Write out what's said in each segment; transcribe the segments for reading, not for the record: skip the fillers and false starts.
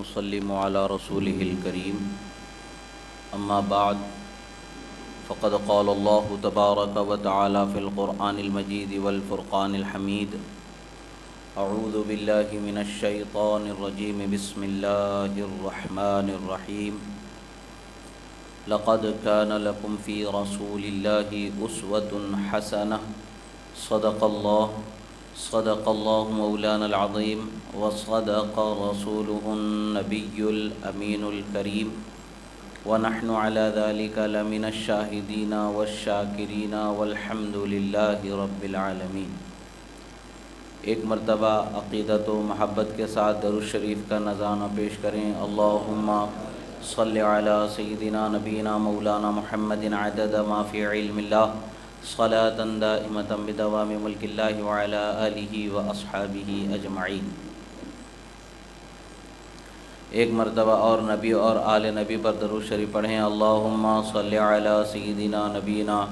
ونسلم على رسوله الكريم أما بعد فقد قال الله تبارك وتعالى في القرآن المجيد والفرقان الحميد أعوذ بالله من الشيطان الرجيم بسم الله الرحمن الرحيم لقد كان لكم في رسول الله أسوة حسنة صدق الله مولانا العظيم وصدق رسوله النبي الأمين الكريم ونحن على ذلك لمن الشاهدين والشاكرين والحمد لله رب العالمين۔ ایک مرتبہ عقیدت و محبت کے ساتھ درود شریف کا نذرانہ پیش کریں۔ اللہم صل علی سیدنا نبینا مولانا محمد عدد ما فی علم اللہ صلاۃ دائمۃ بدوام ملک اللہ وعلی آلہ واصحابہ اجمعین۔ ایک مرتبہ اور نبی اور آل نبی پر درود شریف پڑھیں۔ اللہم صل علی سیدنا نبینا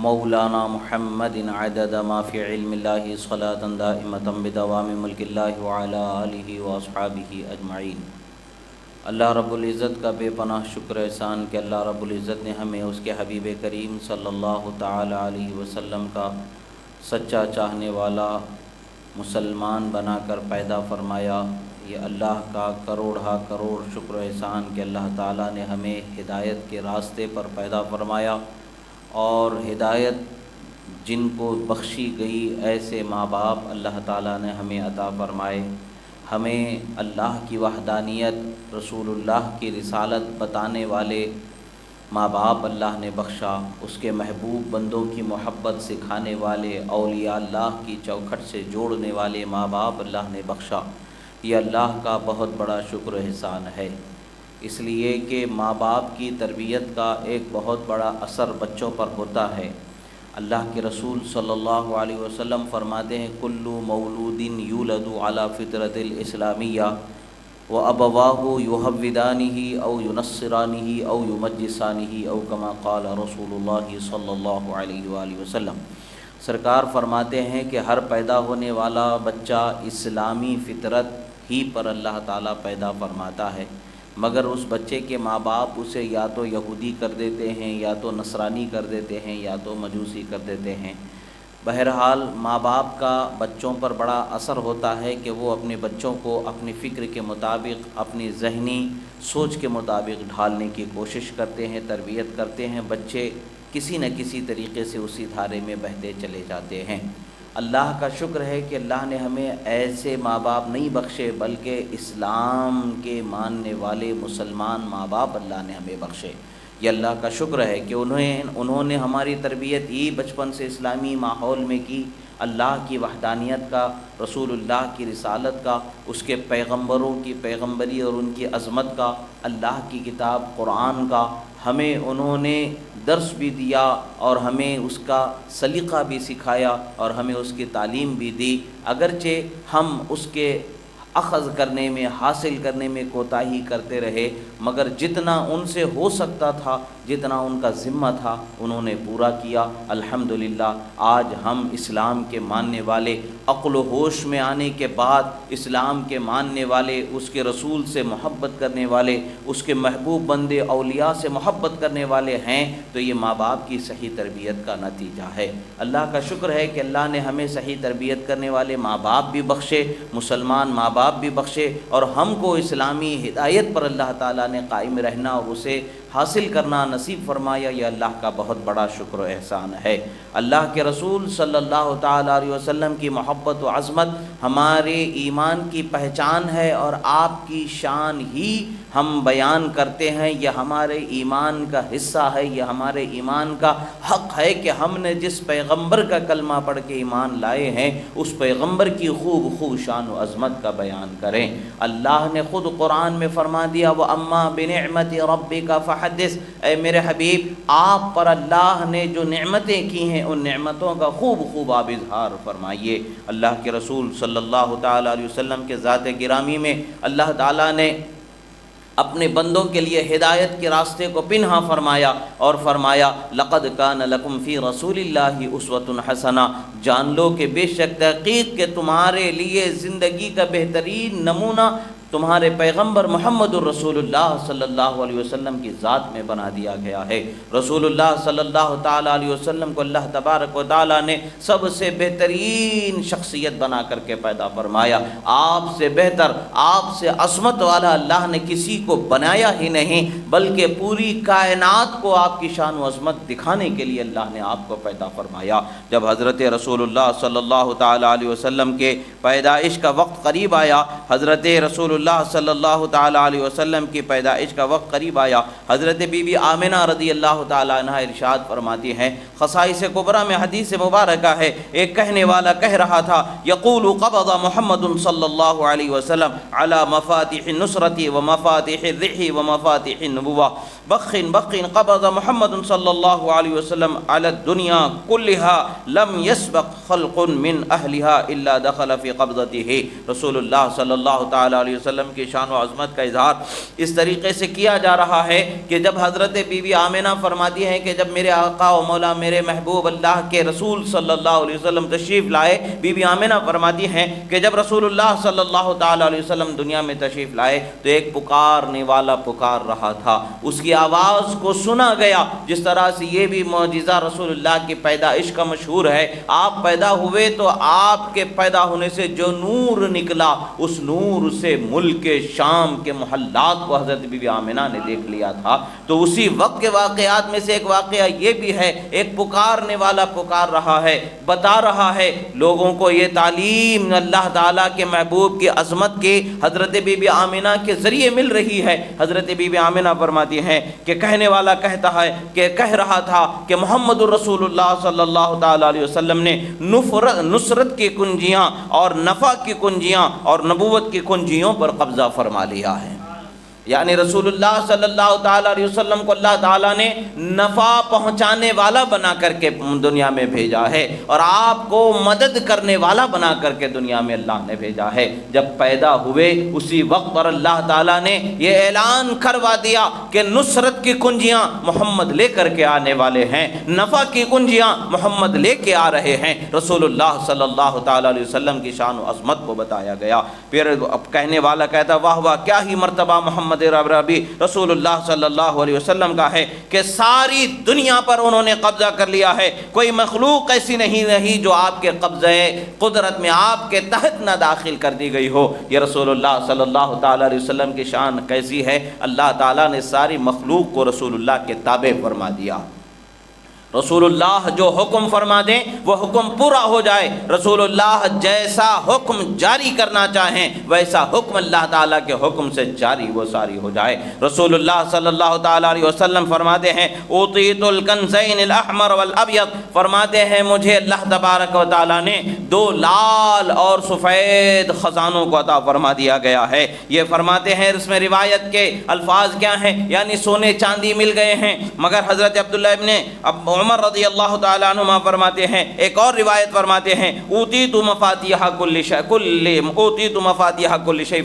مولانا محمد عدد ما فی علم اللہ صلاۃ دائمۃ بدوام ملک اللہ وعلی آلہ واصحابہ اجمعین۔ اللہ رب العزت کا بے پناہ شکر احسان کہ اللہ رب العزت نے ہمیں اس کے حبیب کریم صلی اللہ تعالی علیہ وسلم کا سچا چاہنے والا مسلمان بنا کر پیدا فرمایا۔ یہ اللہ کا کروڑا کروڑ شکر احسان کہ اللہ تعالیٰ نے ہمیں ہدایت کے راستے پر پیدا فرمایا، اور ہدایت جن کو بخشی گئی ایسے ماں باپ اللہ تعالیٰ نے ہمیں عطا فرمائے۔ ہمیں اللہ کی وحدانیت، رسول اللہ کی رسالت بتانے والے ماں باپ اللہ نے بخشا، اس کے محبوب بندوں کی محبت سکھانے والے اولیاء اللہ کی چوکھٹ سے جوڑنے والے ماں باپ اللہ نے بخشا۔ یہ اللہ کا بہت بڑا شکر احسان ہے، اس لیے کہ ماں باپ کی تربیت کا ایک بہت بڑا اثر بچوں پر ہوتا ہے۔ اللہ کے رسول صلی اللہ علیہ وسلم فرماتے ہیں کل مولود یولد علی فطرۃ الاسلامیہ وابواہ یحودانہ او ینصرانہ او یمجسانہ او کما قال رسول اللہ صلی اللہ علیہ وآلہ وسلم۔ سرکار فرماتے ہیں کہ ہر پیدا ہونے والا بچہ اسلامی فطرت ہی پر اللہ تعالیٰ پیدا فرماتا ہے، مگر اس بچے کے ماں باپ اسے یا تو یہودی کر دیتے ہیں، یا تو نصرانی کر دیتے ہیں، یا تو مجوسی کر دیتے ہیں۔ بہرحال ماں باپ کا بچوں پر بڑا اثر ہوتا ہے کہ وہ اپنے بچوں کو اپنی فکر کے مطابق، اپنی ذہنی سوچ کے مطابق ڈھالنے کی کوشش کرتے ہیں، تربیت کرتے ہیں۔ بچے کسی نہ کسی طریقے سے اسی دھارے میں بہتے چلے جاتے ہیں۔ اللہ کا شکر ہے کہ اللہ نے ہمیں ایسے ماں باپ نہیں بخشے، بلکہ اسلام کے ماننے والے مسلمان ماں باپ اللہ نے ہمیں بخشے۔ یہ اللہ کا شکر ہے کہ انہوں نے ہماری تربیت ہی بچپن سے اسلامی ماحول میں کی، اللہ کی وحدانیت کا، رسول اللہ کی رسالت کا، اس کے پیغمبروں کی پیغمبری اور ان کی عظمت کا، اللہ کی کتاب قرآن کا ہمیں انہوں نے درس بھی دیا، اور ہمیں اس کا سلیقہ بھی سکھایا، اور ہمیں اس کی تعلیم بھی دی۔ اگرچہ ہم اس کے اخذ کرنے میں، حاصل کرنے میں کوتاہی کرتے رہے، مگر جتنا ان سے ہو سکتا تھا، جتنا ان کا ذمہ تھا، انہوں نے پورا کیا۔ الحمدللہ آج ہم اسلام کے ماننے والے، عقل و ہوش میں آنے کے بعد اسلام کے ماننے والے، اس کے رسول سے محبت کرنے والے، اس کے محبوب بندے اولیاء سے محبت کرنے والے ہیں، تو یہ ماں باپ کی صحیح تربیت کا نتیجہ ہے۔ اللہ کا شکر ہے کہ اللہ نے ہمیں صحیح تربیت کرنے والے ماں باپ بھی بخشے، مسلمان ماں باپ بھی بخشے، اور ہم کو اسلامی ہدایت پر اللہ تعالیٰ نے قائم رہنا اور اسے حاصل کرنا نصیب فرمایا۔ یہ اللہ کا بہت بڑا شکر و احسان ہے۔ اللہ کے رسول صلی اللہ تعالیٰ علیہ وسلم کی محبت و عظمت ہمارے ایمان کی پہچان ہے، اور آپ کی شان ہی ہم بیان کرتے ہیں۔ یہ ہمارے ایمان کا حصہ ہے، یہ ہمارے ایمان کا حق ہے کہ ہم نے جس پیغمبر کا کلمہ پڑھ کے ایمان لائے ہیں، اس پیغمبر کی خوب خوب شان و عظمت کا بیان کریں۔ اللہ نے خود قرآن میں فرما دیا وَأَمَّا بِنِعْمَةِ رَبِّكَ فَحَدِّثْ، اے میرے حبیب آپ پر اللہ نے جو نعمتیں کی ہیں ان نعمتوں کا خوب خوب آپ اظہار فرمائیے۔ اللہ کے رسول صلی اللہ تعالیٰ علیہ وسلم کے ذات گرامی میں اللہ تعالیٰ نے اپنے بندوں کے لیے ہدایت کے راستے کو پنہا فرمایا اور فرمایا لقد کان لکم فی رسول اللہ اسوۃ حسنہ، جان لو کہ بے شک تحقیق کہ تمہارے لیے زندگی کا بہترین نمونہ تمہارے پیغمبر محمد الرسول اللہ صلی اللہ علیہ وسلم کی ذات میں بنا دیا گیا ہے۔ رسول اللہ صلی اللہ تعالیٰ علیہ وسلم کو اللہ تبارک و تعالیٰ نے سب سے بہترین شخصیت بنا کر کے پیدا فرمایا۔ آپ سے بہتر، آپ سے عظمت والا اللہ نے کسی کو بنایا ہی نہیں، بلکہ پوری کائنات کو آپ کی شان و عظمت دکھانے کے لیے اللہ نے آپ کو پیدا فرمایا۔ جب حضرت رسول اللہ صلی اللہ تعالیٰ علیہ وسلم کے پیدائش کا وقت قریب آیا، حضرت رسول اللہ صلی اللہ تعالیٰ علیہ وسلم کی پیدائش کا وقت قریب آیا، حضرت بی بی آمنہ رضی اللہ تعالیٰ عنہ ارشاد فرماتی ہیں، خصائص کبریٰ میں حدیث مبارکہ ہے، ایک کہنے والا کہہ رہا تھا، یقول قبض محمد صلی اللہ علیہ وسلم علی مفاتح النصرۃ و مفاتح الرح و مفاتح النبوہ، بخن بخن قبض محمد صلی اللہ علیہ وسلم علی الدنیا كلها لم يسبق خلق من اهلها الا دخل في قبضته۔ رسول اللہ صلی اللہ تعالی علیہ وسلم کی شان و عظمت کا اظہار اس طریقے سے کیا جا رہا ہے کہ جب حضرت بی بی آمنہ فرماتی ہیں کہ جب میرے آقا و مولا میرے محبوب اللہ کے رسول صلی اللہ علیہ وسلم تشریف لائے، بی بی آمنہ فرماتی ہیں کہ جب رسول اللہ صلی اللہ تعالی علیہ وسلم دنیا میں تشریف لائے تو ایک پکارنے والا پکار رہا تھا، اس کی آواز کو سنا گیا۔ جس طرح سے یہ بھی معجزہ رسول اللہ کی پیدائش کا مشہور ہے، آپ پیدا ہوئے تو آپ کے پیدا ہونے سے جو نور نکلا، اس نور سے ملک شام کے محلات کو حضرت بی بی آمنہ نے دیکھ لیا تھا۔ تو اسی وقت کے واقعات میں سے ایک واقعہ یہ بھی ہے، ایک پکارنے والا پکار رہا ہے، بتا رہا ہے لوگوں کو یہ تعلیم اللہ تعالیٰ کے محبوب کی عظمت کی حضرت بی بی آمنہ کے ذریعے مل رہی ہے۔ حضرت بی بی آمنہ فرماتی ہیں کہ کہنے والا کہتا ہے کہ کہہ رہا تھا کہ محمد الرسول اللہ صلی اللہ تعالیٰ علیہ وسلم نے نصرت کی کنجیاں اور نفع کی کنجیاں اور نبوت کی کنجیوں پر قبضہ فرما لیا ہے۔ یعنی رسول اللہ صلی اللہ تعالیٰ علیہ وسلم کو اللہ تعالیٰ نے نفع پہنچانے والا بنا کر کے دنیا میں بھیجا ہے، اور آپ کو مدد کرنے والا بنا کر کے دنیا میں اللہ نے بھیجا ہے۔ جب پیدا ہوئے اسی وقت پر اللہ تعالیٰ نے یہ اعلان کروا دیا کہ نصرت کی کنجیاں محمد لے کر کے آنے والے ہیں، نفع کی کنجیاں محمد لے کے آ رہے ہیں۔ رسول اللہ صلی اللہ تعالیٰ علیہ وسلم کی شان و عظمت کو بتایا گیا۔ پھر اب کہنے والا کہتا واہ واہ، کیا ہی مرتبہ محمد ربی رسول اللہ صلی اللہ علیہ وسلم کا ہے کہ ساری دنیا پر انہوں نے قبضہ کر لیا ہے، کوئی مخلوق ایسی نہیں رہی جو آپ کے قبضے قدرت میں آپ کے تحت نہ داخل کر دی گئی ہو۔ یہ رسول اللہ صلی اللہ تعالی علیہ وسلم کی شان کیسی ہے، اللہ تعالیٰ نے ساری مخلوق کو رسول اللہ کے تابع فرما دیا۔ رسول اللہ جو حکم فرما دیں وہ حکم پورا ہو جائے، رسول اللہ جیسا حکم جاری کرنا چاہیں ویسا حکم اللہ تعالیٰ کے حکم سے جاری وہ ساری ہو جائے۔ رسول اللہ صلی اللہ تعالیٰ علیہ وسلم فرماتے ہیں اوتیت الکنزین الاحمر والابیض، فرماتے ہیں مجھے اللہ تبارک و تعالیٰ نے دو لال اور سفید خزانوں کو عطا فرما دیا گیا ہے۔ یہ فرماتے ہیں اس میں روایت کے الفاظ کیا ہیں، یعنی سونے چاندی مل گئے ہیں، مگر حضرت عبداللہ ابن عمر رضی اللہ تعالیٰ عنہما فرماتے ہیں، ایک اور روایت فرماتے ہیں اوتیت مفاتیح کل شیء،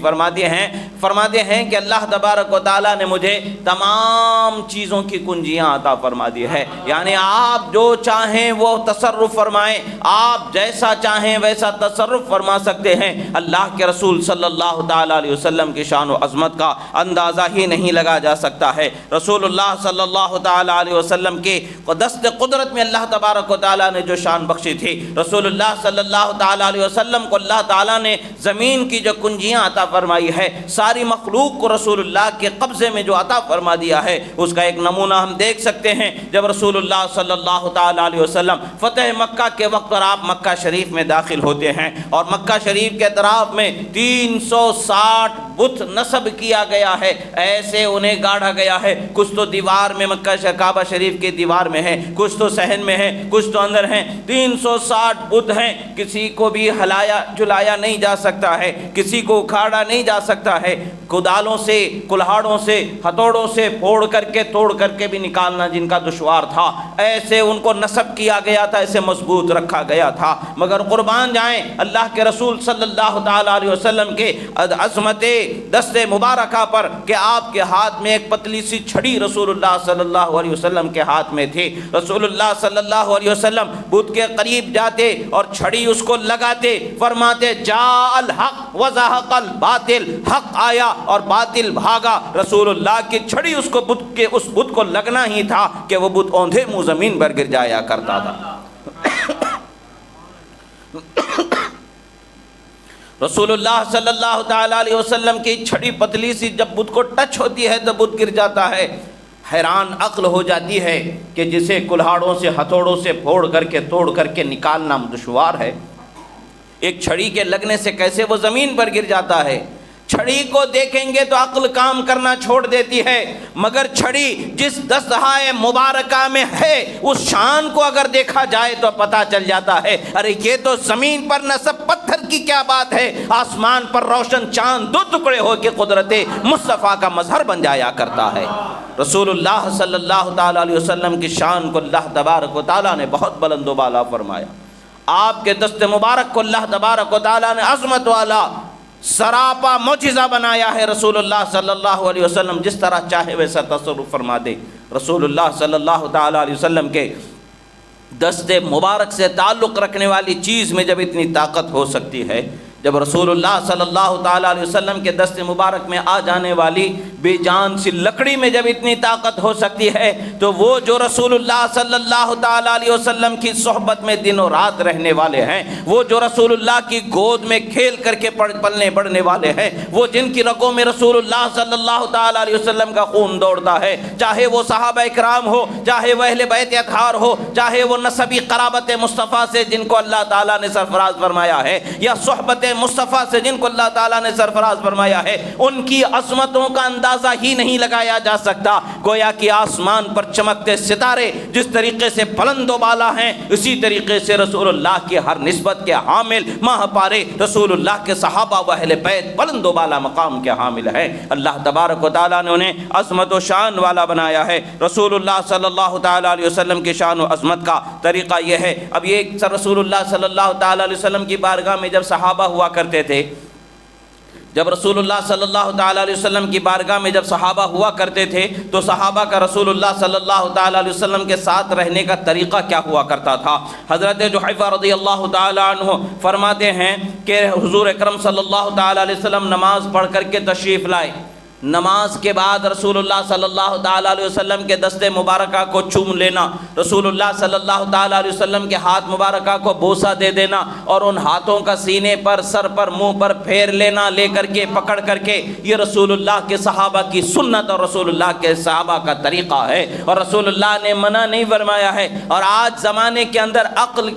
فرماتے ہیں کہ اللہ تبارک و تعالیٰ نے مجھے تمام چیزوں کی کنجیاں عطا فرما دی ہے، یعنی آپ جو چاہیں وہ تصرف فرمائیں، آپ جیسا چاہیں ویسا تصرف فرما سکتے ہیں۔ اللہ کے رسول صلی اللہ تعالیٰ علیہ وسلم کی شان و عظمت کا اندازہ ہی نہیں لگا جا سکتا ہے۔ رسول اللہ صلی اللہ تعالیٰ علیہ وسلم کی دست قدرت میں اللہ تبارک و تعالیٰ نے جو شان بخشی تھی، رسول اللہ صلی اللہ تعالیٰ علیہ وسلم کو اللہ تعالیٰ نے زمین کی جو کنجیاں عطا فرمائی ہے، ساری مخلوق کو رسول اللہ کے قبضے میں جو عطا فرما دیا ہے، اس کا ایک نمونہ ہم دیکھ سکتے ہیں۔ جب رسول اللہ صلی اللہ تعالیٰ علیہ وسلم فتح مکہ کے وقت پر آپ مکہ شریف میں داخل ہوتے ہیں، اور مکہ شریف کے اطراف میں 360 بت نصب کیا گیا ہے، ایسے انہیں گاڑا گیا ہے، کچھ تو دیوار میں مکہ کعبہ شریف کی دیوار میں ہے، کچھ تو صحن میں ہے، کچھ تو اندر ہیں، 360 بت ہیں، کسی کو بھی ہلایا جلایا نہیں جا سکتا ہے، کسی کو اکھاڑا نہیں جا سکتا ہے، کدالوں سے کلہاڑوں سے ہتھوڑوں سے پھوڑ کر کے توڑ کر کے بھی نکالنا جن کا دشوار تھا، ایسے ان کو نصب کیا گیا تھا، ایسے مضبوط رکھا گیا تھا۔ مگر قربان جائیں اللہ کے رسول صلی اللہ تعالیٰ علیہ وسلم کے عظمت دست مبارکہ پر کہ آپ کے ہاتھ میں ایک پتلی سی چھڑی رسول اللہ صلی اللہ علیہ وسلم کے ہاتھ میں تھی۔ رسول اللہ صلی اللہ علیہ وسلم بت کے قریب جاتے اور چھڑی اس کو لگاتے، فرماتے جاء الحق وزہق الباطل، حق آیا اور باطل بھاگا۔ رسول اللہ کی چھڑی اس بت کو لگنا ہی تھا کہ وہ بت اوندھے منہ زمین پر گر جایا کرتا تھا۔ رسول اللہ صلی اللہ تعالیٰ علیہ وسلم کی چھڑی پتلی سی جب بت کو ٹچ ہوتی ہے تو بت گر جاتا ہے۔ حیران عقل ہو جاتی ہے کہ جسے کلہاڑوں سے ہتھوڑوں سے پھوڑ کر کے توڑ کر کے نکالنا دشوار ہے، ایک چھڑی کے لگنے سے کیسے وہ زمین پر گر جاتا ہے۔ چھڑی کو دیکھیں گے تو عقل کام کرنا چھوڑ دیتی ہے، مگر چھڑی جس دستہائے مبارکہ میں ہے اس شان کو اگر دیکھا جائے تو پتہ چل جاتا ہے ارے یہ تو زمین پر نصب پتھر کی کیا بات ہے، آسمان پر روشن چاند دو ٹکڑے ہو کے قدرت مصطفیٰ کا مظہر بن جایا کرتا ہے۔ رسول اللہ صلی اللہ تعالیٰ علیہ وسلم کی شان کو اللہ تبارک و تعالیٰ نے بہت بلند و بالا فرمایا۔ آپ کے دست مبارک کو اللہ تبارک و تعالیٰ نے عظمت والا سراپا معجزہ بنایا ہے۔ رسول اللہ صلی اللہ علیہ وسلم جس طرح چاہے ویسا تصرف فرما دے۔ رسول اللہ صلی اللہ تعالیٰ علیہ وسلم کے دست مبارک سے تعلق رکھنے والی چیز میں جب اتنی طاقت ہو سکتی ہے، جب رسول اللہ صلی اللہ تعالیٰ علیہ وسلم کے دست مبارک میں آ جانے والی بے جان سی لکڑی میں جب اتنی طاقت ہو سکتی ہے، تو وہ جو رسول اللہ صلی اللہ تعالیٰ علیہ وسلم کی صحبت میں دن و رات رہنے والے ہیں، وہ جو رسول اللہ کی گود میں کھیل کر کے پلنے بڑھنے والے ہیں، وہ جن کی رگوں میں رسول اللہ صلی اللہ تعالیٰ علیہ وسلم کا خون دوڑتا ہے، چاہے وہ صحابہ اکرام ہو، چاہے وہ اہل بیت اطہار ہو، چاہے وہ نسبی قرابت مصطفیٰ سے جن کو اللہ تعالیٰ نے سرفراز فرمایا ہے، یا صحبت مصطفیٰ سے جن کو اللہ تعالیٰ نے سرفراز فرمایا ہے، ان کی عظمتوں کا اندازہ ہی نہیں لگایا جا سکتا۔ گویا کہ آسمان پر چمکتے ستارے جس طریقے سے بلند و بالا ہیں، اسی طریقے سے رسول اللہ کی ہر نسبت کے حامل ماہ پارے رسول اللہ کے صحابہ و اہل بیت بلند و بالا مقام کے حامل ہیں۔ اللہ تبارک و تعالیٰ نے انہیں عظمت و شان والا بنایا ہے۔ رسول اللہ صلی اللہ تعالیٰ علیہ وسلم کی شان و عظمت کا طریقہ یہ ہے، اب یہ رسول اللہ صلی اللہ تعالیٰ علیہ وسلم کی بارگاہ میں جب صحابہ ہوا کرتے تھے، جب رسول اللہ صلی اللہ تعالیٰ علیہ وسلم کی بارگاہ میں جب صحابہ ہوا کرتے تھے تو صحابہ کا رسول اللہ صلی اللہ تعالیٰ علیہ وسلم کے ساتھ رہنے کا طریقہ کیا ہوا کرتا تھا۔ حضرت جحیفہ رضی اللہ تعالیٰ عنہ فرماتے ہیں کہ حضور اکرم صلی اللہ تعالیٰ علیہ وسلم نماز پڑھ کر کے تشریف لائے، نماز کے بعد رسول اللہ صلی اللہ تعالیٰ علیہ وسلم کے دست مبارکہ کو چوم لینا، رسول اللہ صلی اللہ تعالیٰ علیہ وسلم کے ہاتھ مبارکہ کو بوسہ دے دینا اور ان ہاتھوں کا سینے پر، سر پر، منہ پر پھیر لینا، لے کر کے پکڑ کر کے، یہ رسول اللہ کے صحابہ کی سنت اور رسول اللہ کے صحابہ کا طریقہ ہے، اور رسول اللہ نے منع نہیں فرمایا ہے۔ اور آج زمانے کے اندر عقل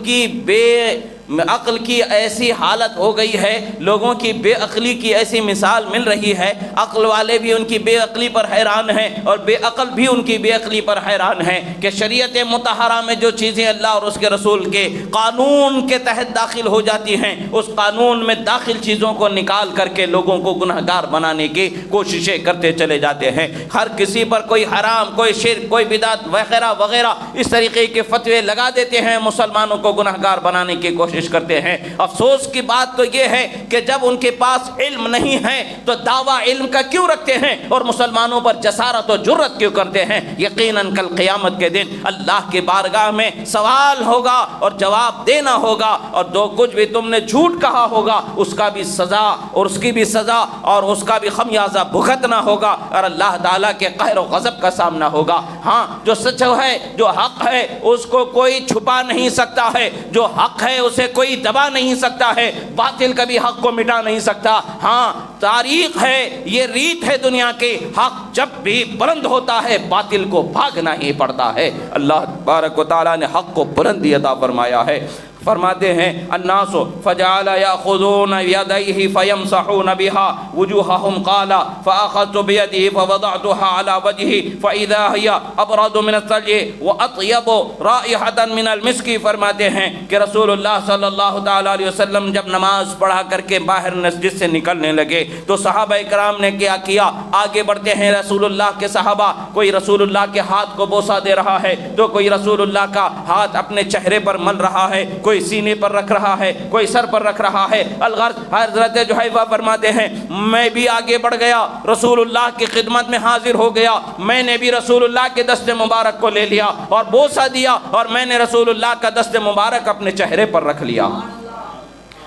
کی ایسی حالت ہو گئی ہے، لوگوں کی بے عقلی کی ایسی مثال مل رہی ہے، عقل والے بھی ان کی بے عقلی پر حیران ہیں اور بے عقل بھی ان کی بے عقلی پر حیران ہیں کہ شریعت مطہرہ میں جو چیزیں اللہ اور اس کے رسول کے قانون کے تحت داخل ہو جاتی ہیں، اس قانون میں داخل چیزوں کو نکال کر کے لوگوں کو گنہگار بنانے کی کوششیں کرتے چلے جاتے ہیں۔ ہر کسی پر کوئی حرام، کوئی شرک، کوئی بدعت وغیرہ وغیرہ اس طریقے کے فتوے لگا دیتے ہیں، مسلمانوں کو گنہگار بنانے کی کوشش کرتے ہیں۔ افسوس کی بات تو یہ ہے کہ جب ان کے پاس علم نہیں ہے تو دعویٰ علم کا کیوں رکھتے ہیں اور مسلمانوں پر جسارت و جرت کیوں کرتے ہیں؟ یقیناً کل قیامت کے دن اللہ کی بارگاہ میں سوال ہوگا اور جواب دینا ہوگا، اور جو کچھ بھی تم نے جھوٹ کہا ہوگا اس کا بھی سزا اور اس کی بھی سزا اور اس کا بھی خمیازہ بھگتنا ہوگا، اور اللہ تعالیٰ کے قہر و غضب کا سامنا ہوگا۔ ہاں، جو سچ ہے، جو حق ہے، اس کو کوئی چھپا نہیں سکتا ہے، جو حق ہے اسے کوئی دبا نہیں سکتا ہے، باطل کبھی حق کو مٹا نہیں سکتا۔ ہاں، تاریخ ہے، یہ ریت ہے دنیا کی، حق جب بھی بلند ہوتا ہے باطل کو بھاگنا ہی پڑتا ہے۔ اللہ تبارک و تعالیٰ نے حق کو بلندی عطا فرمایا ہے۔ فرماتے ہیں الناس فجعل یاخذون یدیہ فیمسحون بها وجوہہم قال فاخذت بیدہ فوضعتها على وجہہ فاذا ہی ابرد من الثلج واطیب رائحۃ من المسک۔ فرماتے ہیں کہ رسول اللہ صلی اللہ تعالی علیہ وسلم جب نماز پڑھا کر کے باہر مسجد سے نکلنے لگے تو صحابہ اکرام نے کیا کیا، آگے بڑھتے ہیں رسول اللہ کے صحابہ، کوئی رسول اللہ کے ہاتھ کو بوسہ دے رہا ہے تو کوئی رسول اللہ کا ہاتھ اپنے چہرے پر مل رہا ہے، کوئی سینے پر رکھ رہا ہے، کوئی سر پر رکھ رہا ہے۔ الغرض حضرت جحیفہ فرماتے ہیں میں بھی آگے بڑھ گیا، رسول اللہ کی خدمت میں حاضر ہو گیا، میں نے بھی رسول اللہ کے دست مبارک کو لے لیا اور بوسہ دیا، اور میں نے رسول اللہ کا دست مبارک اپنے چہرے پر رکھ لیا۔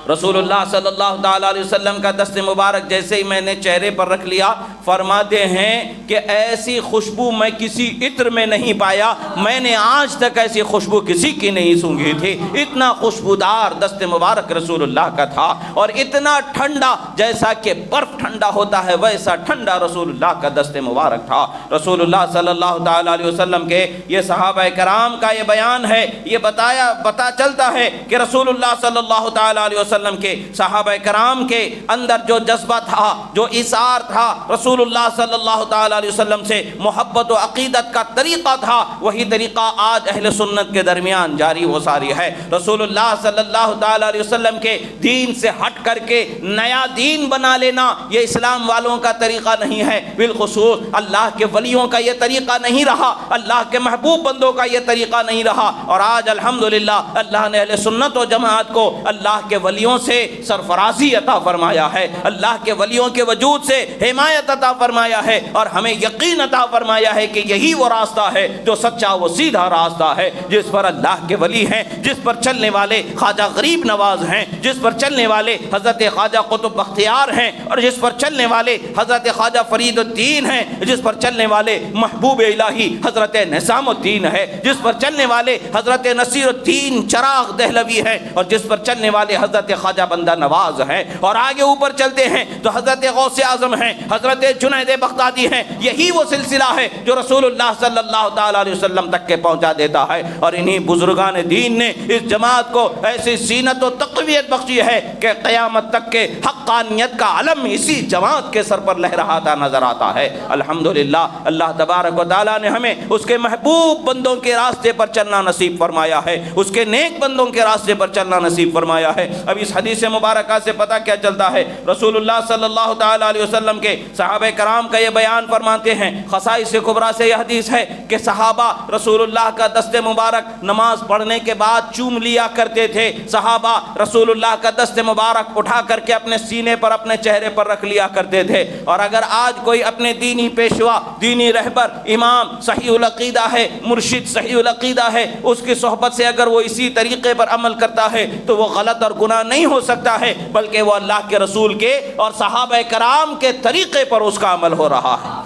رسول اللہ صلی اللہ تعالیٰ علیہ وسلم کا دست مبارک جیسے ہی میں نے چہرے پر رکھ لیا، فرماتے ہیں کہ ایسی خوشبو میں کسی عطر میں نہیں پایا، میں نے آج تک ایسی خوشبو کسی کی نہیں سونگھی تھی۔ اتنا خوشبودار دست مبارک رسول اللہ کا تھا، اور اتنا ٹھنڈا، جیسا کہ برف ٹھنڈا ہوتا ہے ویسا ٹھنڈا رسول اللہ کا دست مبارک تھا۔ رسول اللہ صلی اللہ تعالیٰ علیہ وسلم کے یہ صحابہ کرام کا یہ بیان ہے، یہ پتا چلتا ہے کہ رسول اللہ صلی اللہ تعالیٰ علیہ وسلم کے صحابہ کرام کے اندر جو جذبہ تھا، جو اثار تھا، رسول اللہ صلی اللہ تعالی علیہ وسلم سے محبت و عقیدت کا طریقہ تھا، وہی طریقہ آج اہل سنت کے درمیان جاری و ساری ہے۔ رسول اللہ صلی اللہ تعالی علیہ وسلم کے دین سے ہٹ کر کے نیا دین بنا لینا یہ اسلام والوں کا طریقہ نہیں ہے، بالخصوص اللہ کے ولیوں کا یہ طریقہ نہیں رہا، اللہ کے محبوب بندوں کا یہ طریقہ نہیں رہا۔ اور آج الحمدللہ اللہ نے اہل سنت و جماعت کو اللہ کے ولیوں سے سرفرازی عطا فرمایا ہے، اللہ کے ولیوں کے وجود سے حمایت عطا فرمایا ہے، اور ہمیں یقین عطا فرمایا ہے کہ یہی وہ راستہ ہے جو سچا و سیدھا راستہ ہے، جس پر اللہ کے ولی ہیں، جس پر چلنے والے خواجہ غریب نواز ہیں، جس پر چلنے والے حضرت خواجہ قطب بختیار ہیں، اور جس پر چلنے والے حضرت خواجہ فرید الدین ہیں، جس پر چلنے والے محبوب الہی حضرت نظام الدین ہے، جس پر چلنے والے حضرت نصیر الدین چراغ دہلوی ہیں، اور جس پر چلنے والے حضرت خواجہ بندہ نواز ہیں، اور آگے اوپر چلتے ہیں تو حضرت غوث اعظم ہیں، حضرت جنید بغدادی ہیں۔ یہی وہ سلسلہ ہے جو رسول اللہ صلی اللہ تعالی علیہ وسلم تک کے پہنچا دیتا ہے، اور انہی بزرگان دین نے اس جماعت کو ایسی زینت و تقویت بخشی ہے کہ قیامت تک کے حقانیت کا علم اسی جماعت کے سر پر لہراتا نظر آتا ہے۔ الحمدللہ اللہ تبارک و تعالی نے ہمیں اس کے محبوب بندوں کے راستے پر چلنا نصیب فرمایا ہے، اس کے نیک بندوں کے راستے پر چلنا نصیب فرمایا ہے۔ اب اس حدیث مبارکہ سے پتہ کیا چلتا ہے؟ رسول اللہ صلی اللہ تعالی علیہ وسلم کے صحابہ کرام کا یہ بیان فرماتے ہیں، خصائص کبریٰ سے یہ حدیث ہے کہ صحابہ رسول اللہ کا دست مبارک نماز پڑھنے کے بعد چوم لیا کرتے تھے، صحابہ رسول اللہ کا دست مبارک اٹھا کر کے اپنے سینے پر، اپنے چہرے پر رکھ لیا کرتے تھے۔ اور اگر آج کوئی اپنے دینی پیشوا، دینی رہبر، امام صحیح العقیدہ ہے، مرشد صحیح العقیدہ ہے، اس کی صحبت سے اگر وہ اسی طریقے پر عمل کرتا ہے تو وہ غلط اور گناہ نہیں ہو سکتا ہے، بلکہ وہ اللہ کے رسول کے اور صحابہ کرام کے طریقے پر اس کا عمل ہو رہا ہے۔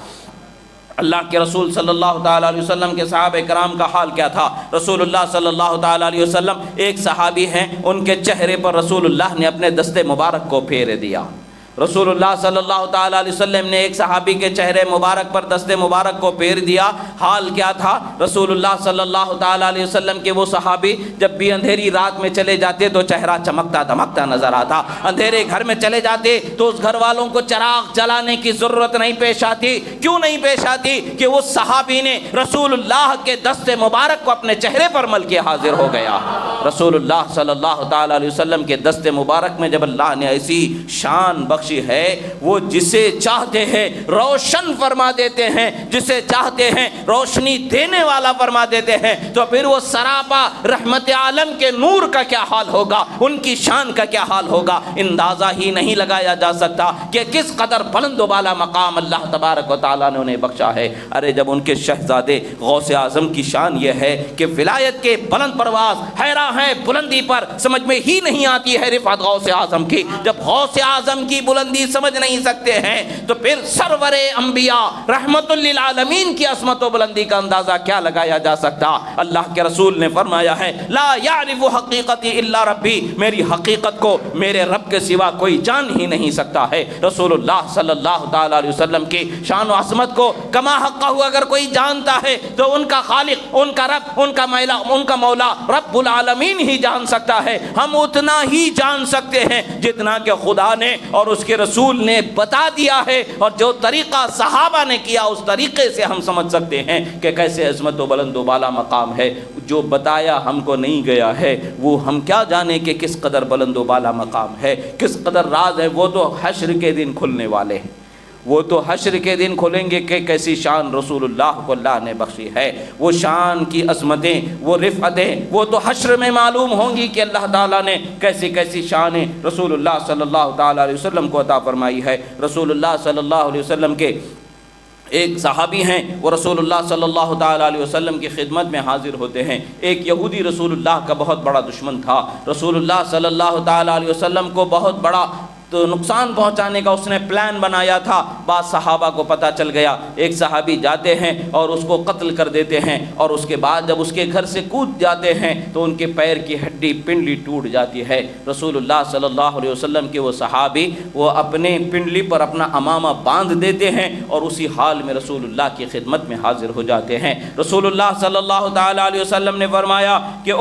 اللہ کے رسول صلی اللہ تعالیٰ علیہ وسلم کے صحابہ کرام کا حال کیا تھا؟ رسول اللہ صلی اللہ تعالیٰ علیہ وسلم، ایک صحابی ہیں، ان کے چہرے پر رسول اللہ نے اپنے دست مبارک کو پھیر دیا۔ رسول اللہ صلی اللہ تعالیٰ علیہ وسلم نے ایک صحابی کے چہرے مبارک پر دست مبارک کو پھیر دیا۔ حال کیا تھا؟ رسول اللہ صلی اللہ تعالیٰ علیہ وسلم کے وہ صحابی جب بھی اندھیری رات میں چلے جاتے تو چہرہ چمکتا دمکتا نظر آتا، اندھیرے گھر میں چلے جاتے تو اس گھر والوں کو چراغ جلانے کی ضرورت نہیں پیش آتی۔ کیوں نہیں پیش آتی؟ کہ اس صحابی نے رسول اللہ کے دست مبارک کو اپنے چہرے پر مل کے حاضر ہو گیا۔ رسول اللہ صلی اللہ تعالیٰ علیہ وسلم کے دست مبارک میں جب اللہ نے ایسی شان بخش ہے، وہ جسے چاہتے ہیں روشن فرما دیتے ہیں، جسے چاہتے ہیں روشنی دینے والا فرما دیتے ہیں، تو پھر وہ سراپا رحمت عالم کے نور کا کیا حال ہوگا، ان کی شان کا کیا حال ہوگا، اندازہ ہی نہیں لگایا جا سکتا کہ کس قدر بلند و بالا مقام اللہ تبارک و تعالیٰ نے انہیں بخشا ہے۔ ارے جب ان کے شہزادے غوث اعظم کی شان یہ ہے کہ ولایت کے بلند پرواز، حیران ہے بلندی پر، سمجھ میں ہی نہیں آتی ہے رفعت غوث اعظم کی، جب غوث اعظم کی بلندی سمجھ نہیں سکتے ہیں تو پھر سرور انبیاء رحمت للعالمین کی عظمت و بلندی کا اندازہ کیا لگایا جا سکتا۔ اللہ کے رسول نے فرمایا ہے لا یعرف حقیقتی الا ربی، میری حقیقت کو میرے رب کے سوا کوئی جان ہی نہیں سکتا ہے۔ رسول اللہ صلی اللہ تعالی علیہ وسلم کی شان و عظمت کو کما حقہ اگر کوئی جانتا ہے تو ان کا خالق، ان کا رب، ان کا مولا رب العالمین ہی جان سکتا ہے۔ ہم اتنا ہی جان سکتے ہیں جتنا کہ خدا نے اور اس کے رسول نے بتا دیا ہے، اور جو طریقہ صحابہ نے کیا اس طریقے سے ہم سمجھ سکتے ہیں کہ کیسے عظمت و بلند و بالا مقام ہے۔ جو بتایا ہم کو نہیں گیا ہے وہ ہم کیا جانے کہ کس قدر بلند و بالا مقام ہے، کس قدر راز ہے، وہ تو حشر کے دن کھلنے والے ہیں، وہ تو حشر کے دن کھلیں گے کہ کیسی شان رسول اللہ کو اللہ نے بخشی ہے. وہ شان کی عظمتیں، وہ رفعتیں وہ تو حشر میں معلوم ہوں گی کہ اللہ تعالیٰ نے کیسی کیسی شانیں رسول اللہ صلی اللہ تعالیٰ علیہ وسلم کو عطا فرمائی ہے. رسول اللہ صلی اللہ علیہ وسلم کے ایک صحابی ہیں، وہ رسول اللہ صلی اللہ تعالیٰ علیہ وسلم کی خدمت میں حاضر ہوتے ہیں. ایک یہودی رسول اللہ کا بہت بڑا دشمن تھا. رسول اللہ صلی اللہ تعالیٰ علیہ وسلم کو بہت بڑا تو نقصان پہنچانے کا اس نے پلان بنایا تھا. بعض صحابہ کو پتہ چل گیا. ایک صحابی جاتے ہیں اور اس کو قتل کر دیتے ہیں، اور اس کے بعد جب اس کے گھر سے کود جاتے ہیں تو ان کے پیر کی ہڈی پنڈلی ٹوٹ جاتی ہے. رسول اللہ صلی اللہ علیہ وسلم کے وہ صحابی وہ اپنے پنڈلی پر اپنا امامہ باندھ دیتے ہیں اور اسی حال میں رسول اللہ کی خدمت میں حاضر ہو جاتے ہیں. رسول اللہ صلی اللہ تعالیٰ علیہ وسلم نے فرمایا کہ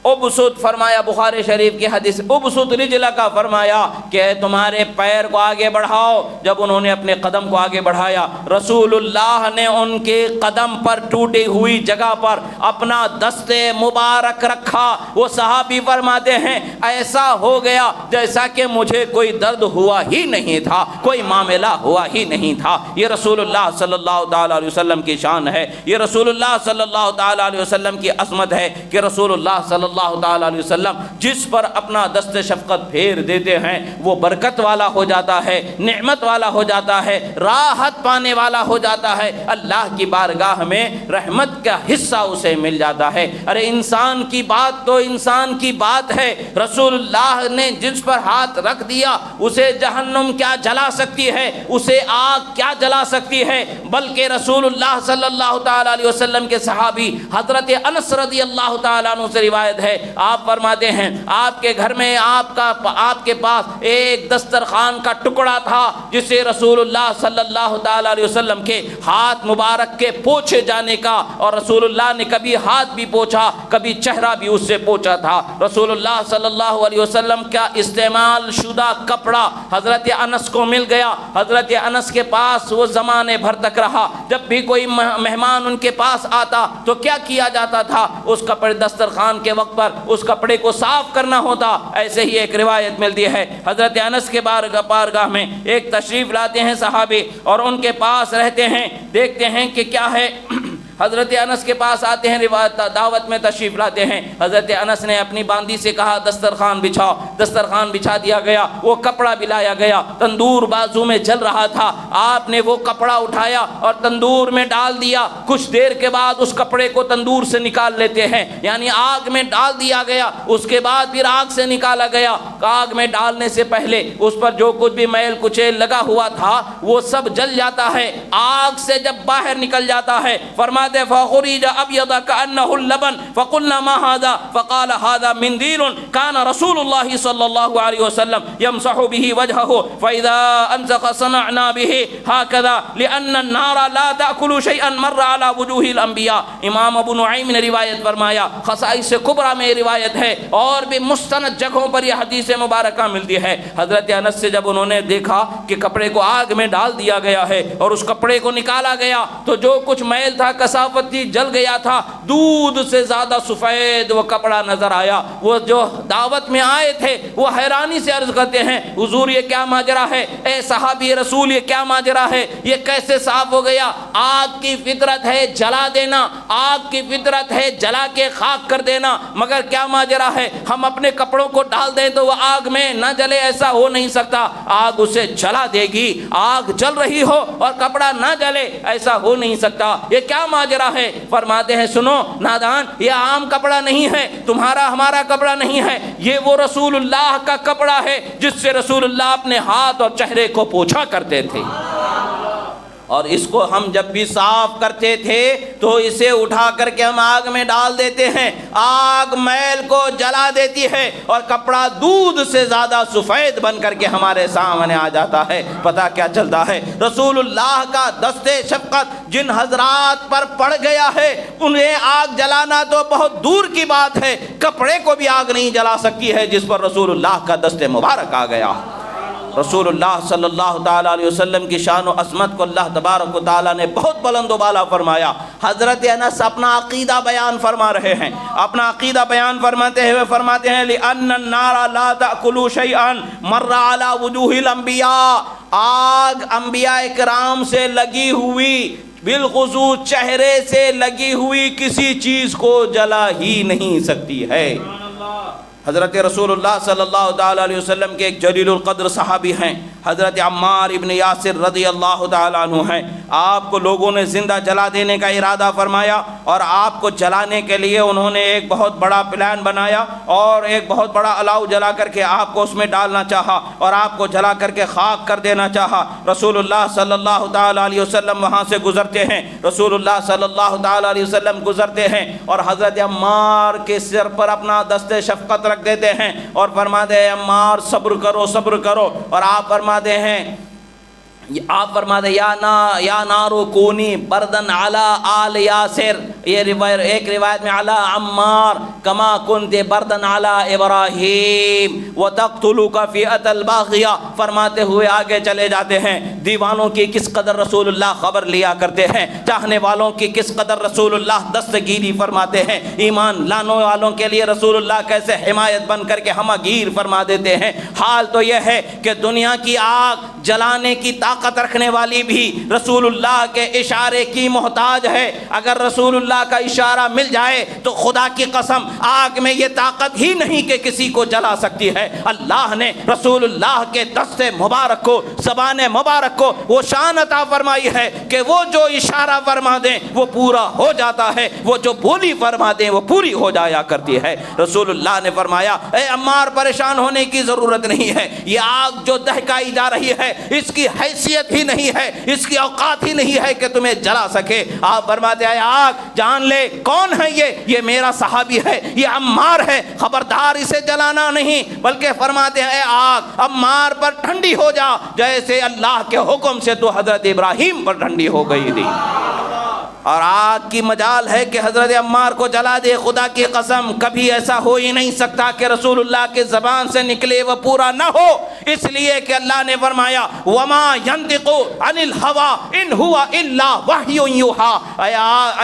ابسط فرمایا، بخاری شریف کی حدیث، ابسط رجلک کا فرمایا کہ تمہارے پیر کو آگے بڑھاؤ. جب انہوں نے اپنے قدم کو آگے بڑھایا، رسول اللہ نے ان کے قدم پر ٹوٹی ہوئی جگہ پر اپنا دست مبارک رکھا. وہ صحابی فرماتے ہیں ایسا ہو گیا جیسا کہ مجھے کوئی درد ہوا ہی نہیں تھا، کوئی معاملہ ہوا ہی نہیں تھا. یہ رسول اللہ صلی اللہ تعالیٰ علیہ وسلم کی شان ہے. یہ رسول اللہ صلی اللہ تعالیٰ علیہ وسلم کی عظمت ہے کہ رسول اللہ صلی اللہ تعالیٰ علیہ وسلم جس پر اپنا دست شفقت پھیر دیتے ہیں وہ برکت والا ہو جاتا ہے، نعمت والا ہو جاتا ہے، راحت پانے والا ہو جاتا ہے، اللہ کی بارگاہ میں رحمت کا حصہ اسے مل جاتا ہے. ارے انسان کی بات تو انسان کی بات ہے. رسول اللہ نے جس پر ہاتھ رکھ دیا اسے جہنم کیا جلا سکتی ہے، اسے آگ کیا جلا سکتی ہے. بلکہ رسول اللہ صلی اللہ تعالیٰ علیہ وسلم کے صحابی حضرت انس رضی اللہ تعالیٰ عنہ سے روایت ہے، آپ فرماتے ہیں آپ کے گھر میں آپ کے پاس ایک دسترخوان کا ٹکڑا تھا جسے رسول اللہ صلی اللہ تعالیٰ علیہ وسلم کے ہاتھ مبارک کے پوچھے جانے کا، اور رسول اللہ نے کبھی ہاتھ بھی پوچھا کبھی چہرہ بھی اس سے پوچھا تھا. رسول اللہ صلی اللہ علیہ وسلم کا استعمال شدہ کپڑا حضرت انس کو مل گیا. حضرت انس کے پاس وہ زمانے بھر تک رہا. جب بھی کوئی مہمان ان کے پاس آتا تو کیا کیا جاتا تھا، اس کپڑے دسترخوان کے وقت پر اس کپڑے کو صاف کرنا ہوتا. ایسے ہی ایک روایت ملتی ہے حضرت انس کے بارگاہ میں ایک تشریف لاتے ہیں صحابی اور ان کے پاس رہتے ہیں، دیکھتے ہیں کہ کیا ہے. حضرت انس کے پاس آتے ہیں، دعوت میں تشریف لاتے ہیں. حضرت انس نے اپنی باندی سے کہا دسترخوان بچھاؤ. دسترخوان بچھا دیا گیا. وہ کپڑا بھی لایا گیا. تندور بازو میں جل رہا تھا. آپ نے وہ کپڑا اٹھایا اور تندور میں ڈال دیا. کچھ دیر کے بعد اس کپڑے کو تندور سے نکال لیتے ہیں، یعنی آگ میں ڈال دیا گیا. اس کے بعد پھر آگ سے نکالا گیا. آگ میں ڈالنے سے پہلے اس پر جو کچھ بھی میل کچیل لگا ہوا تھا وہ سب جل جاتا ہے. آگ سے جب باہر نکل جاتا ہے فرماتے فخرج ابيض كانه اللبن فقلنا ما هذا فقال هذا منديل كان رسول الله صلى الله عليه وسلم يمسح به وجهه فاذا انزق صنعنا به هكذا لان النار لا تاكل شيئا مر على وجوه الانبياء. امام ابو نعیم نے روایت فرمایا، خصائص کبریٰ میں روایت ہے اور بھی مستند جگہوں پر یہ حدیث مبارکہ ملتی ہے. حضرت انس سے جب انہوں نے دیکھا کہ کپڑے کو آگ میں ڈال دیا گیا ہے اور اس کپڑے کو نکالا گیا تو جو کچھ میل تھا کثافتی جل گیا تھا. دودھ سے زیادہ سفید وہ کپڑا نظر آیا. وہ جو دعوت میں آئے تھے وہ حیرانی سے عرض کرتے ہیں حضور یہ کیا ماجرا ہے، اے صحابی رسول یہ کیا ماجرا ہے، یہ کیسے صاف ہو گیا؟ آگ کی فطرت ہے جلا دینا، آگ کی فطرت ہے جلا کے خاک کر دینا، مگر کیا ماجرا ہے ہم اپنے کپڑوں کو ڈال دیں تو وہ آگ میں نہ جلے؟ ایسا ہو نہیں سکتا. آگ اسے جلا دے گی. آگ جل رہی ہو اور کپڑا نہ جلے، ایسا ہو نہیں سکتا. یہ کیا ماجرا ہے؟ فرماتے ہیں سنو نادان، یہ عام کپڑا نہیں ہے، تمہارا ہمارا کپڑا نہیں ہے، یہ وہ رسول اللہ کا کپڑا ہے جس سے رسول اللہ اپنے ہاتھ اور چہرے کو پوچھا کرتے تھے. اور اس کو ہم جب بھی صاف کرتے تھے تو اسے اٹھا کر کے ہم آگ میں ڈال دیتے ہیں. آگ میل کو جلا دیتی ہے اور کپڑا دودھ سے زیادہ سفید بن کر کے ہمارے سامنے آ جاتا ہے. پتہ کیا چلتا ہے؟ رسول اللہ کا دست شفقت جن حضرات پر پڑ گیا ہے انہیں آگ جلانا تو بہت دور کی بات ہے. کپڑے کو بھی آگ نہیں جلا سکتی ہے جس پر رسول اللہ کا دست مبارک آ گیا. رسول اللہ صلی اللہ تعالیٰ علیہ وسلم کی شان و عظمت کو اللہ تبارک و تعالیٰ نے بہت بلند و بالا فرمایا۔ حضرت انس اپنا عقیدہ بیان فرما رہے ہیں، اپنا عقیدہ بیان فرماتے ہوئے فرماتے ہیں لِأَنَّ النَّارَ لَا تَأْكُلُ شَيْئًا مَرَّ عَلَى وُجُوهِ الْأَنْبِيَاءِ، آگ انبیاء کرام سے لگی ہوئی، بالخصوص چہرے سے لگی ہوئی کسی چیز کو جلا ہی نہیں سکتی ہے۔ حضرت رسول اللہ صلی اللہ تعالیٰ علیہ وسلم کے ایک جلیل القدر صحابی ہیں، حضرت عمار ابن یاسر رضی اللہ تعالیٰ عنہ ہیں۔ آپ کو لوگوں نے زندہ جلا دینے کا ارادہ فرمایا، اور آپ کو جلانے کے لیے انہوں نے ایک بہت بڑا پلان بنایا، اور ایک بہت بڑا الاؤ جلا کر کے آپ کو اس میں ڈالنا چاہا، اور آپ کو جلا کر کے خاک کر دینا چاہا۔ رسول اللہ صلی اللہ تعالیٰ علیہ وسلم وہاں سے گزرتے ہیں، رسول اللہ صلی اللہ تعالیٰ علیہ وسلم گزرتے ہیں، اور حضرت عمار کے سر پر اپنا دست شفقت رکھ دیتے ہیں اور فرماتے ہیں عمار صبر کرو صبر کرو، اور آپ فرماتے ہیں یا نارو کونی بردن علی آل یاسر، یہ ایک روایت میں علی عمار کما کنت بردن علی ابراہیم وتقتلک فئۃ الباغیہ، فرماتے ہوئے آگے چلے جاتے ہیں۔ دیوانوں کی کس قدر رسول اللہ خبر لیا کرتے ہیں، چاہنے والوں کی کس قدر رسول اللہ دستگیری فرماتے ہیں، ایمان لانے والوں کے لیے رسول اللہ کیسے حمایت بن کر کے ہمہ گیر فرما دیتے ہیں۔ حال تو یہ ہے کہ دنیا کی آگ جلانے کی طاقت رکھنے والی بھی رسول اللہ کے اشارے کی محتاج ہے۔ اگر رسول اللہ کا اشارہ مل جائے تو خدا کی قسم آگ میں یہ طاقت ہی نہیں کہ کسی کو جلا سکتی ہے۔ اللہ نے رسول اللہ کے دست مبارک کو، زبان مبارک کو وہ شان عطا فرمائی ہے کہ وہ جو اشارہ فرما دیں وہ پورا ہو جاتا ہے، وہ جو بولی فرما دیں وہ پوری ہو جایا کرتی ہے۔ رسول اللہ نے فرمایا اے عمار پریشان ہونے کی ضرورت نہیں ہے، یہ آگ جو دہکائی جا رہی ہے اس کی حیثیت ہی نہیں ہے، اس کی اوقات ہی نہیں ہے کہ تمہیں جلا سکے۔ آپ فرماتے ہیں آگ جان لے کون ہے یہ میرا صحابی ہے، یہ عمار ہے، خبردار اسے جلانا نہیں، بلکہ فرماتے ہیں اے آگ عمار پر ٹھنڈی ہو جا جیسے اللہ کے حکم سے تو حضرت ابراہیم پر ٹھنڈی ہو گئی تھی۔ اور آگ کی مجال ہے کہ حضرت عمار کو جلا دے، خدا کی قسم کبھی ایسا ہو ہی نہیں سکتا کہ رسول اللہ کے زبان سے نکلے وہ پورا نہ ہو، اس لیے کہ اللہ نے فرمایا وما ينطق عن الهوى ان هو الا وحی یوحى۔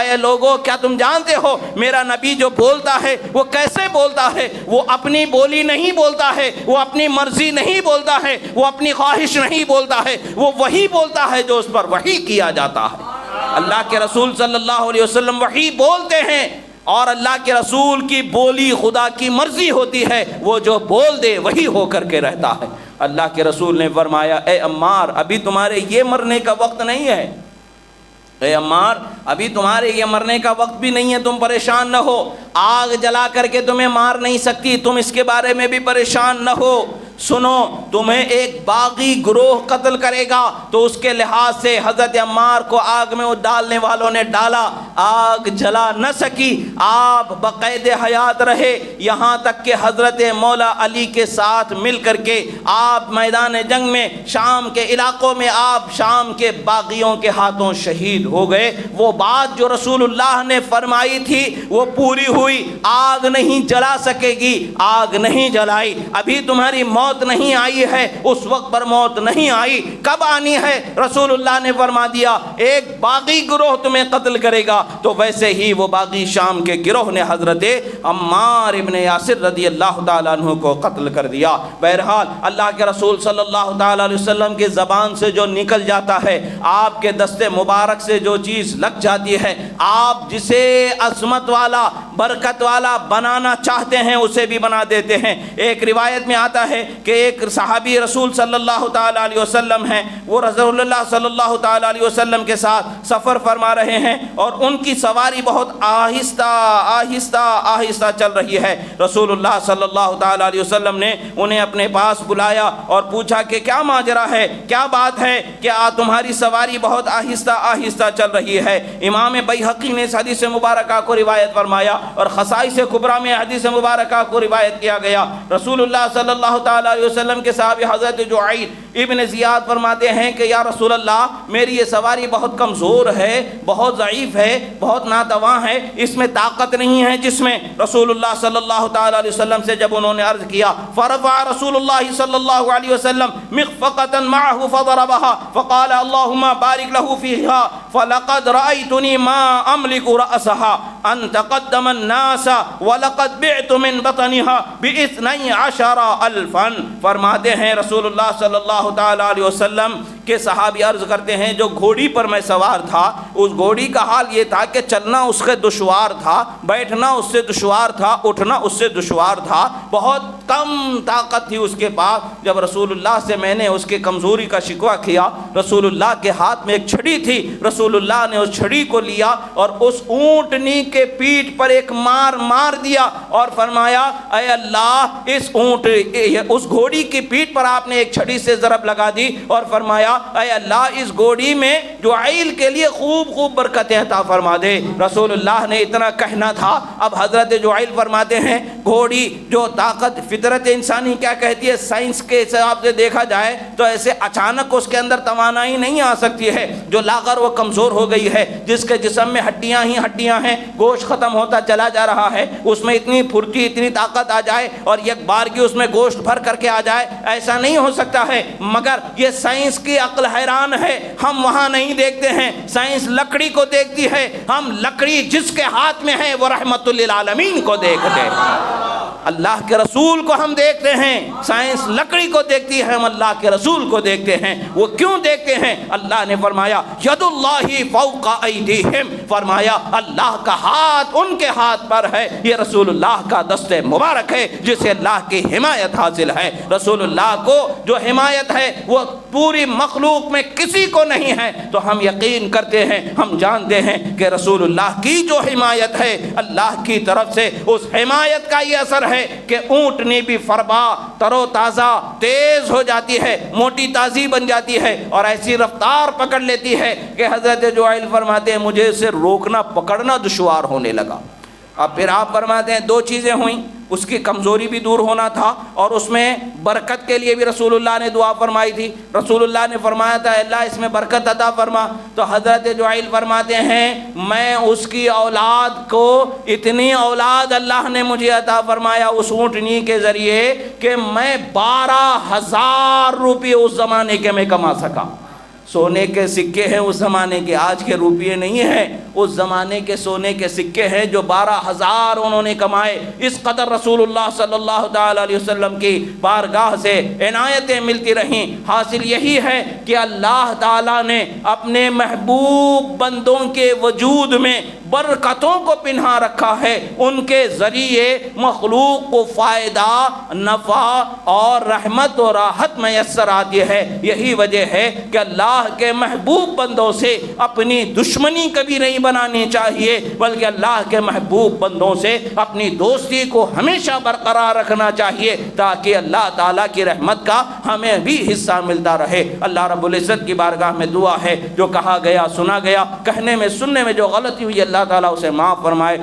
اے لوگو کیا تم جانتے ہو میرا نبی جو بولتا ہے وہ کیسے بولتا ہے؟ وہ اپنی بولی نہیں بولتا ہے، وہ اپنی مرضی نہیں بولتا ہے، وہ اپنی خواہش نہیں بولتا ہے، وہ وہی بولتا ہے جو اس پر وحی کیا جاتا ہے۔ اللہ کے رسول صلی اللہ علیہ وسلم وحی بولتے ہیں، اور اللہ کے رسول کی بولی خدا کی مرضی ہوتی ہے، وہ جو بول دے وہی ہو کر کے رہتا ہے۔ اللہ کے رسول نے فرمایا اے عمار ابھی تمہارے یہ مرنے کا وقت نہیں ہے، اے عمار ابھی تمہارے یہ مرنے کا وقت بھی نہیں ہے، تم پریشان نہ ہو، آگ جلا کر کے تمہیں مار نہیں سکتی، تم اس کے بارے میں بھی پریشان نہ ہو۔ سنو تمہیں ایک باغی گروہ قتل کرے گا، تو اس کے لحاظ سے حضرت عمار کو آگ میں ڈالنے والوں نے ڈالا، آگ جلا نہ سکی، آپ بقید حیات رہے، یہاں تک کہ حضرت مولا علی کے ساتھ مل کر کے آپ میدان جنگ میں شام کے علاقوں میں آپ شام کے باغیوں کے ہاتھوں شہید ہو گئے۔ وہ بات جو رسول اللہ نے فرمائی تھی وہ پوری ہوئی، آگ نہیں جلا سکے گی، آگ نہیں جلائی، ابھی تمہاری موت نہیں آئی ہے، اس وقت پر موت نہیں آئی، کب آنی ہے؟ رسول اللہ نے فرما دیا ایک باغی گروہ تمہیں قتل کرے گا، تو ویسے ہی وہ باغی شام کے گروہ نے حضرت عمار ابن یاسر رضی اللہ تعالیٰ عنہ کو قتل کر دیا۔ بہرحال اللہ کے رسول صلی اللہ تعالیٰ علیہ وسلم کی زبان سے جو نکل جاتا ہے، آپ کے دست مبارک سے جو چیز لگ جاتی ہے، آپ جسے عظمت والا برکت والا بنانا چاہتے ہیں اسے بھی بنا دیتے ہیں۔ ایک روایت میں آتا ہے کہ ایک صحابی رسول صلی اللہ تعالیٰ علیہ وسلم ہیں، وہ رسول اللہ صلی اللہ تعالیٰ علیہ وسلم کے ساتھ سفر فرما رہے ہیں، اور ان کی سواری بہت آہستہ آہستہ آہستہ چل رہی ہے۔ رسول اللہ صلی اللہ تعالیٰ علیہ وسلم نے انہیں اپنے پاس بلایا اور پوچھا کہ کیا ماجرا ہے، کیا بات ہے کہ تمہاری سواری بہت آہستہ آہستہ چل رہی ہے؟ امام بیہقی نے اس حدیث مبارکہ کو روایت فرمایا، اور خصائص کبریٰ میں حدیث مبارکہ کو روایت کیا گیا۔ رسول اللہ صلی اللہ تعالیٰ تعالیٰ علیہ وسلم کے صحابی حضرت جعیل ابن زیاد فرماتے ہیں کہ یا رسول اللہ میری یہ سواری بہت کمزور ہے، بہت ضعیف ہے، بہت ناتواں ہے، اس میں طاقت نہیں ہے جس میں رسول اللہ صلی اللہ تعالیٰ علیہ وسلم سے جب انہوں نے عرض کیا، فرفع رسول اللہ صلی اللہ علیہ وسلم مخفقة معه فضربها فقال اللهم بارك له فيها فلقد رأيتني ما أملك رأسها أن تقدم الناس ولقد بعت من بطنها ب12,000 فرماتے ہیں رسول اللہ صلی اللہ تعالیٰ علیہ وسلم کے صحابی عرض کرتے ہیں جو گھوڑی پر میں سوار تھا اس گھوڑی کا حال یہ تھا کہ چلنا اس سے دشوار تھا، بیٹھنا اس سے دشوار تھا، اٹھنا اس سے دشوار تھا، بہت کم طاقت تھی اس کے پاس۔ جب رسول اللہ سے میں نے اس کے کمزوری کا شکوہ کیا، رسول اللہ کے ہاتھ میں ایک چھڑی تھی، رسول اللہ نے اس چھڑی کو لیا اور اس اونٹنی کے پیٹھ پر ایک مار دیا اور فرمایا اے اللہ اس گھوڑی کی پیٹھ پر آپ نے ایک چھڑی سے ضرب لگا دی اور فرمایا اے اللہ اس گھوڑی میں جعیل کے لیے خوب برکتیں عطا فرما دے۔ رسول اللہ نے اتنا کہنا تھا۔ اب حضرت جعیل فرماتے ہیں گھوڑی جو طاقت فطرت انسانی کیا کہتی ہے، سائنس کے حساب سے دیکھا جائے تو ایسے اچانک اس کے اندر توانائی نہیں آ سکتی ہے، جو لاغر وہ کمزور ہو گئی ہے، جس کے جسم میں ہڈیاں ہی ہڈیاں ہیں، گوشت ختم ہوتا چلا جا رہا ہے، اس میں اتنی پھرتی اتنی طاقت آ جائے اور یک بار کی اس میں گوشت بھر کر کے آ جائے، ایسا نہیں ہو سکتا ہے۔ مگر یہ سائنس کی عقل حیران ہے، ہم وہاں نہیں دیکھتے ہیں، سائنس لکڑی کو دیکھتی ہے، ہم لکڑی جس کے ہاتھ میں ہے وہ رحمت للعالمین کو دیکھتے ہیں، اللہ کے رسول کو ہم دیکھتے ہیں۔ سائنس لکڑی کو دیکھتی ہے، ہم اللہ کے رسول کو دیکھتے ہیں۔ وہ کیوں دیکھتے ہیں؟ اللہ نے فرمایا ید اللہ فوق ایدیہم، فرمایا اللہ کا ہاتھ ان کے ہاتھ پر ہے، یہ رسول اللہ کا دست مبارک ہے جسے اللہ کی حمایت حاصل ہے۔ رسول اللہ کو جو حمایت ہے وہ پوری مخلوق میں کسی کو نہیں ہے، تو ہم یقین کرتے ہیں، ہم جانتے ہیں کہ رسول اللہ کی جو حمایت ہے اللہ کی طرف سے، اس حمایت کا یہ اثر ہے کہ اونٹنی بھی فربا تر و تازہ تیز ہو جاتی ہے، موٹی تازی بن جاتی ہے اور ایسی رفتار پکڑ لیتی ہے کہ حضرت جعیل فرماتے ہیں مجھے اسے روکنا پکڑنا دشوار ہونے لگا۔ اب پھر آپ فرماتے ہیں دو چیزیں ہوئیں، اس کی کمزوری بھی دور ہونا تھا اور اس میں برکت کے لیے بھی رسول اللہ نے دعا فرمائی تھی۔ رسول اللہ نے فرمایا تھا اللہ اس میں برکت عطا فرما، تو حضرت جعیل فرماتے ہیں میں اس کی اولاد کو، اتنی اولاد اللہ نے مجھے عطا فرمایا اس اونٹنی کے ذریعے کہ میں 12,000 روپے اس زمانے کے میں کما سکا۔ سونے کے سکے ہیں اس زمانے کے، آج کے روپیے نہیں ہیں، اس زمانے کے سونے کے سکے ہیں جو 12,000 انہوں نے کمائے۔ اس قدر رسول اللہ صلی اللہ تعالی علیہ وسلم کی بارگاہ سے عنایتیں ملتی رہیں۔ حاصل یہی ہے کہ اللہ تعالیٰ نے اپنے محبوب بندوں کے وجود میں برکتوں کو پنہا رکھا ہے، ان کے ذریعے مخلوق کو فائدہ، نفع اور رحمت و راحت میسر آتی ہے۔ یہی وجہ ہے کہ اللہ کے محبوب بندوں سے اپنی دشمنی کبھی نہیں بنانی چاہیے، بلکہ اللہ کے محبوب بندوں سے اپنی دوستی کو ہمیشہ برقرار رکھنا چاہیے تاکہ اللہ تعالیٰ کی رحمت کا ہمیں بھی حصہ ملتا رہے۔ اللہ رب العزت کی بارگاہ میں دعا ہے جو کہا گیا سنا گیا، کہنے میں سننے میں جو غلطی ہوئی اللہ تعالیٰ اسے معاف فرمائے،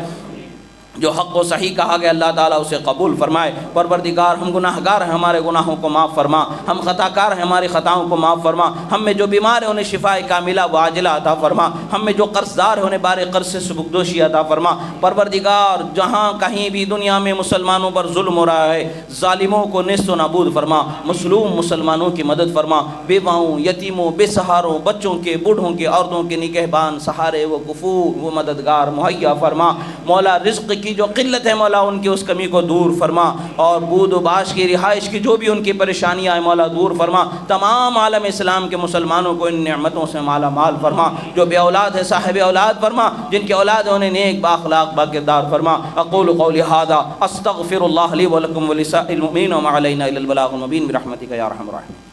جو حق و صحیح کہا گیا اللہ تعالیٰ اسے قبول فرمائے۔ پروردگار ہم گناہ گار ہیں، ہمارے گناہوں کو معاف فرما، ہم خطا کار ہیں، ہماری خطاؤں کو معاف فرما، ہم میں جو بیمار ہیں انہیں شفاء کاملہ و عاجلہ عطا فرما، ہم میں جو قرض دار ہیں انہیں بار قرض سے سبکدوشی عطا فرما۔ پروردگار جہاں کہیں بھی دنیا میں مسلمانوں پر ظلم ہو رہا ہے، ظالموں کو نیست و نابود فرما، مظلوم مسلمانوں کی مدد فرما، بیواؤں، یتیموں، بے سہاروں، بچوں کے، بوڑھوں کے، عورتوں کے نگہبان، سہارے و کفور و مددگار مہیا فرما۔ مولا رزق کی جو قلت ہے مولا ان کی اس کمی کو دور فرما، اور بود و باش کی رہائش کی جو بھی ان کی پریشانیاں ہیں مولا دور فرما۔ تمام عالم اسلام کے مسلمانوں کو ان نعمتوں سے مالا مال فرما، جو بے اولاد ہے صاحب اولاد فرما، جن کی اولاد ہے انہیں نیک باخلاق باکردار فرما۔ اقول قولی ھذا استغفر اللہ لی ولکم ولسائر المؤمنین وما علینا الا البلاغ المبین برحمتک یا ارحم الراحمین۔